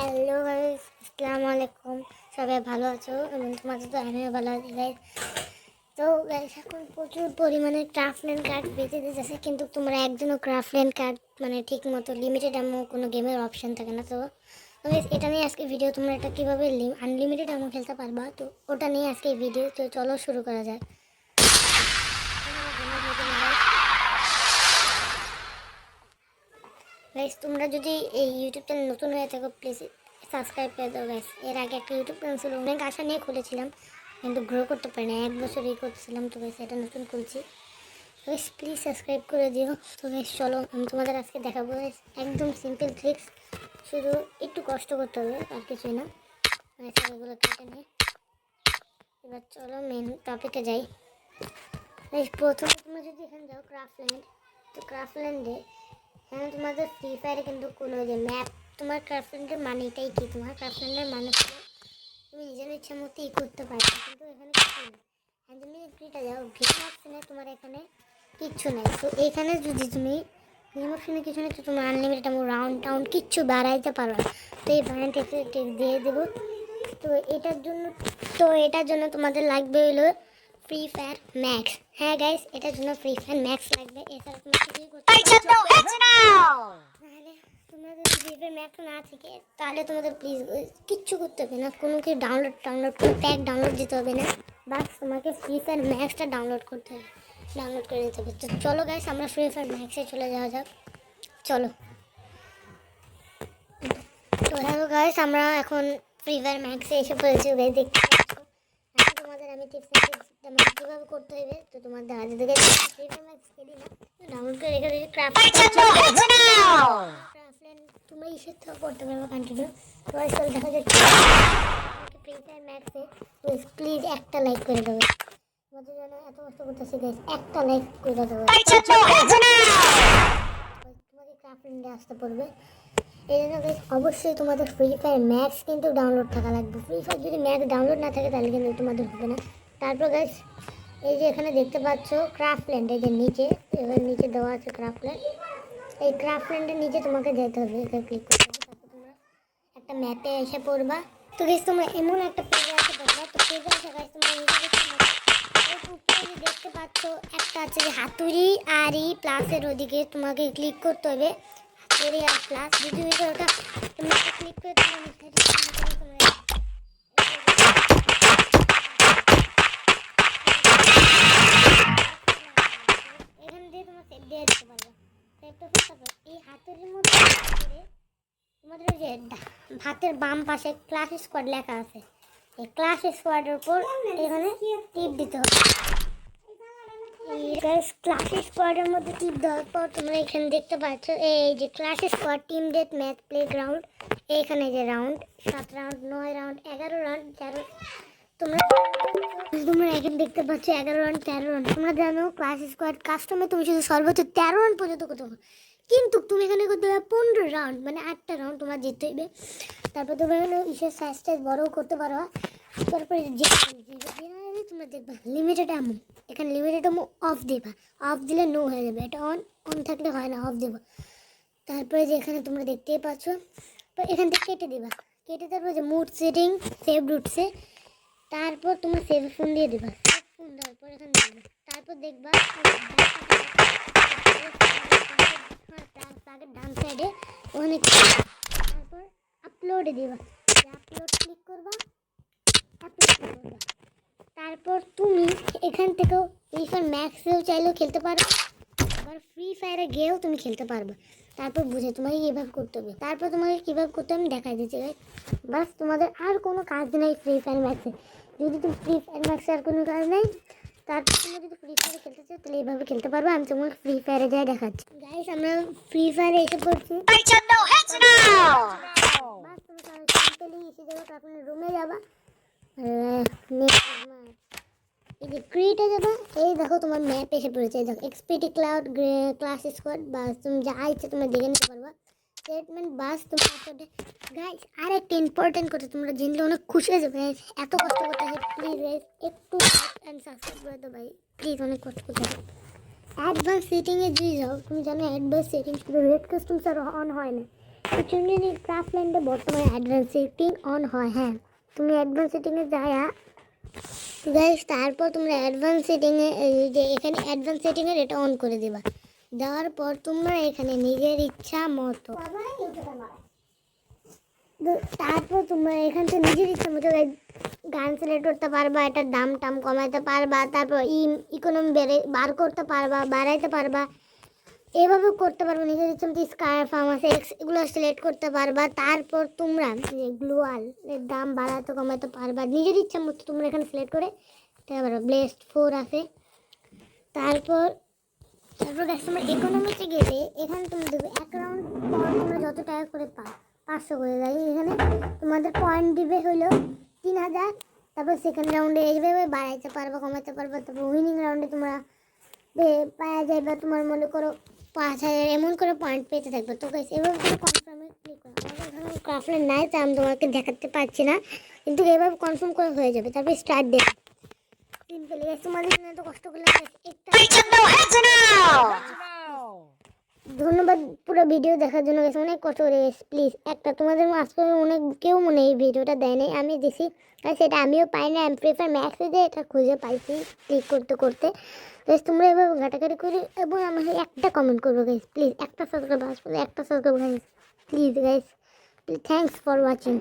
Hello guys, আসসালামু আলাইকুম। সবাই ভালো আছো এবং তোমাদের তো আমিও ভালো আছি গাইস। তো গাইস এখন প্রচুর পরিমাণে ক্রাফটল্যান্ড কার্ড বেঁচে দিতেছে, কিন্তু তোমরা একজনও ক্রাফটল্যান্ড কার্ড মানে ঠিক মতো লিমিটেড এমন কোনো গেমের অপশন থাকে না। তো গাইস এটা নিয়ে আজকে ভিডিও, তোমরা এটা কীভাবে আনলিমিটেড এমন খেলতে পারবা, তো ওটা নিয়ে আজকে ভিডিও। তো চলো শুরু করা যায়। গাইস তোমরা যদি এই ইউটিউব চ্যানেল নতুন হয়ে থাকো প্লিজ সাবস্ক্রাইব করে দাও গাইস। এর আগে একটা ইউটিউব চ্যানেল ছিল, অনেক আশা নিয়ে খুলেছিলাম কিন্তু গ্রো করতে পারি না, 1 বছরই করছিলাম। তো গাইস এটা নতুন খুলছি, গাইস প্লিজ সাবস্ক্রাইব করে দিও। তো গাইস চলো আমি তোমাদের আজকে দেখাবো গাইস একদম সিম্পল ট্রিক্স, শুধু একটু কষ্ট করতে হবে আর কিছুই না। গাইস এগুলো কেটে নিয়ে এবার চলো মেন টপিকে যাই। গাইস প্রথমে তোমরা যদি এখানে যাও ক্রাফটল্যান্ড, তো ক্রাফটল্যান্ডে হ্যাঁ তোমাদের ফ্রি ফায়ারে কিন্তু কোনো যে ম্যাপ, তোমার ক্রাফটল্যান্ডের মানে এটাই কি, তোমার ক্রাফটল্যান্ডের মানে তুমি নিজের ইচ্ছা মতোই করতে পারছো, কিন্তু এখানে কিছু নেই। হ্যাঁ তুমি ফ্রিটা যাও গেম অপশনে, তোমার এখানে কিচ্ছু নেই। তো এখানে যদি তুমি গেম অপশনে কিছু নেই, তো তোমার আনলিমিটেড এমন রাউন্ড টাউন্ড কিচ্ছু বাড়াইতে পারো না। তো এই ব্যান্ড দিয়ে দেবো। তো এটার জন্য তোমাদের লাগবে হলো ফ্রি ফায়ার ম্যাক্স। হ্যাঁ গাইস এটার জন্য ফ্রি ফায়ার ম্যাক্স লাগবে, এছাড়া তুমি কিছুই করতে পারছো না। তাহলে তোমরা যদি ফ্রি ফায়ার ম্যাক্স না থেকে, তাহলে তোমাদের প্লিজ কিচ্ছু করতে হবে না, কোনো কি ডাউনলোড কোনো প্যাক ডাউনলোড দিতে হবে না, বাস তোমাকে ফ্রি ফায়ার ম্যাক্সটা ডাউনলোড করতে হবে, ডাউনলোড করে নিতে হবে। তো চলো গাইস আমরা ফ্রি ফায়ার ম্যাক্সে চলে যাওয়া যাক, চলো। তো হ্যালো গাইস আমরা এখন ফ্রি ফায়ার ম্যাক্সে এসে পড়েছি গাইস, দেখতে পাচ্ছো। এখন তোমাদের আমি টিপস মানে কীভাবে করতে হবে তো তোমাদের আগে থেকে ফ্রি ফায়ার ম্যাক্স খেলি না, ডাউনলোড করে রেখে দিয়েছি ক্রাফটল্যান্ড তোমরা ইসের থেকে করতে পারবে কন্টিনিউ। তো চল দেখা যাচ্ছে ফ্রি ফায়ার ম্যাক্সে, তো প্লিজ একটা লাইক করে দেবে, তোমাদের জন্য এত কষ্ট করতেছি গাইস, একটা লাইক করে দেবে। তোমাকে ক্রাফটল্যান্ডে আসতে পড়বে, এই জন্য অবশ্যই তোমাদের ফ্রি ফায়ার ম্যাক্স কিন্তু ডাউনলোড থাকা লাগবে। ফ্রি ফায়ার যদি ম্যাক্স ডাউনলোড না থাকে তাহলে কিন্তু তোমাদের হবে না। তারপর গাইস এই যে এখানে দেখতে পাচ্ছ ক্রাফটল্যান্ড, এই যে নিচে এবার নিচে দেওয়া আছে ক্রাফটল্যান্ড, এই ক্রাফটল্যান্ডের নিচে তোমাকে যেতে হবে, এখানে ক্লিক করতে হবে, তারপর তোমরা একটা ম্যাপে এসে পড়বা। তো গাইস তোমরা এমন একটা পেজে আসতে পারবা, তো পেজে এসে গাইস তোমরা দেখতে পাচ্ছ একটা আছে যে হাতুড়ি আর ই প্লাসের ওদিকে তোমাকে ক্লিক করতে হবে, হাতুড়ি আর প্লাস যদি ওটা তুমি ক্লিক করে এখান দিয়ে তোমার সেভ দিয়ে দিতে পারবে। এই হাতুড়ির মধ্যে তোমাদের যে হাতের বাম পাশে ক্লাস স্কোয়াড লেখা আছে, এই ক্লাস স্কোয়াডের উপর এখানে টিপ দিতে হবে। ক্লাস স্কোয়াডের মধ্যে টিপ দেওয়ার পর তোমরা এখানে দেখতে পাচ্ছ এই যে ক্লাস স্কোয়াড টিম ডেট ম্যাচ প্লে গ্রাউন্ড, এইখানে যে রাউন্ড 7 রাউন্ড 9 রাউন্ড 11 রাউন্ড 13, তোমরা এখানে দেখতে পাচ্ছ 11 রাউন্ড 13 রাউন্ড। তোমরা জানো ক্লাস স্কোয়াড কাস্টমে তুমি শুধু সর্বোচ্চ 13 রাউন্ড পর্যন্ত করতে পারো, কিন্তু তুমি এখানে করতে পারো 15 রাউন্ড, মানে 8টা রাউন্ড তোমার জিততে হইবে। তারপর তুমি এখানে ইসের সাইজ টাইজ বড়ও করতে পারো। তারপরে জেনারেলি তোমরা দেখবা লিমিটেড অ্যামাউন্ট, এখানে লিমিটেড অ্যামাউন্ট অফ দেবা, অফ দিলে নো হয়ে যাবে, এটা অন অন থাকলে হয় না, অফ দেবা। তারপরে যে এখানে তোমরা দেখতেই পাচ্ছ, তো এখান থেকে কেটে দেবা, কেটে তারপর যে মুড সেটিং সেভ রুটসে, তারপর তোমরা সেভ ফোন দিয়ে দেবা, সেভ ফোন দেওয়ার পর এখানে দেখবা, তারপর দেখবা ডান সাইডে ওখানে, তারপর আপলোডে দেবা, আপলোড ক্লিক করবা, তারপর তুমি এখান থেকেও ফ্রি ফায়ার ম্যাক্সেও চাইলেও খেলতে পারো, আবার ফ্রি ফায়ারে গিয়েও তুমি খেলতে পারবে। তারপর বুঝে তোমাকে কীভাবে করতে হবে, তারপর তোমাকে কীভাবে করতে আমি দেখাই দিচ্ছি গাইস, বাস তোমাদের আর কোনো কাজ নেই ফ্রি ফায়ার ম্যাক্সে। যদি তুমি ফ্রি ফায়ার ম্যাক্সে আর কোনো কাজ নেই, তারপর তুমি যদি ফ্রি ফায়ারে খেলতে চাও তাহলে এইভাবে খেলতে পারবে। আমি তোমাকে ফ্রি ফায়ারে যাই দেখাচ্ছি গাইস, আমরা ফ্রি ফায়ারে এসে পড়ছি, বাস তুমি সিম্পলি এসে যাবো, তারপরে রুমে যাবা, এই যে ক্রিয়েটে যাবা, এই দেখো তোমার ম্যাপ এসে পড়েছে, দেখো এক্সপিটি ক্লাউড ক্লাস স্কোয়াড, বাস তুমি যা ইচ্ছে তোমরা দেখে নিতে পারবা স্টেটমেন্ট, বাস তোমার গাইস। আর একটা ইম্পর্টেন্ট কথা তোমরা জেনলে অনেক খুশি হয়ে যাবে গাইস, এত কষ্ট করতে হয় প্লিজ গাইস একটু অ্যান্ড সাবস্ক্রাইব করে দাও ভাই, প্লিজ অনেক কষ্ট করতে হবে। অ্যাডভান্স সেটিংয়ে যদি যাও, তুমি জানো অ্যাডভান্স সেটিংস শুধু রেড কাস্টমস আর অন হয় না, চুনমুনি ক্রাফটল্যান্ডে বর্তমানে অ্যাডভান্স সেটিং অন হয়। হ্যাঁ, তুমি অ্যাডভান্স সেটিংয়ে যায়া গাইস, তারপর তোমরা অ্যাডভান্স সেটিংয়ে যে এখানে অ্যাডভান্স সেটিংয়ের এটা অন করে দেবা। দেওয়ার পর তোমরা এখানে নিজের ইচ্ছা মতো তারপর তোমরা এখান থেকে নিজের ইচ্ছা মতো গান সিলেক্ট করতে পারবা, এটার দাম টাম কমাইতে পারবা, তারপর ইকোনমি বার করতে পারবা, বাড়াইতে পারবা, এভাবে করতে পারবো। নিজের ইচ্ছা মতো স্কার্ফ আছে এগুলো সিলেক্ট করতে পারবা। তারপর তোমরা গ্লোয়াল এর দাম বাড়াতে কমাতে পারবা নিজের ইচ্ছা মতো তোমরা এখানে সিলেক্ট করে দিতে পারবা। ব্লেস্ট 4 আছে। তারপর তোমরা ইকোনমিতে গেলে এখানে তুমি দেখবে 1 রাউন্ড পর তোমরা যত টাকা করে পাও 500 করে দেয়। এখানে তোমাদের পয়েন্ট দিবে হলো 3000। তারপর সেকেন্ড রাউন্ডে এইভাবে বাড়াইতে পারবা, কমাতে পারবা। তারপর উইনিং রাউন্ডে তোমরা পাওয়া যাবে তোমার মনে করো 5000 এমন করে পয়েন্ট পেতে থাকবে। তো গাইস এভাবে করে কনফার্মে ক্লিক করো। আমাদের ক্রাফটল্যান্ড নাই তাই আমি তোমাকে দেখাতে পারছি না, কিন্তু এভাবে কনফার্ম করে হয়ে যাবে। তারপর স্টার্ট দেবে সিম্পলি। গাইস তোমাদের জন্য এত কষ্ট করলে ধন্যবাদ পুরো ভিডিও দেখার জন্য। গেছে অনেক কষ্ট করে গেছে। প্লিজ একটা তোমাদের আজকে অনেক কেউ মনে এই ভিডিওটা দেয় নাই, আমি দিছি। সেটা আমিও পাই না, আমি প্রেফার ম্যাক্সে দিয়ে এটা খুঁজে পাইছি ক্লিক করতে করতে। গাইস তোমরা এভাবে ঘাটাঘাটি করে এবং আমাকে একটা কমেন্ট করবো গাইস, প্লিজ একটা সাবস্ক্রাইব আসবে, একটা subscribe guys, please guys, thanks for watching.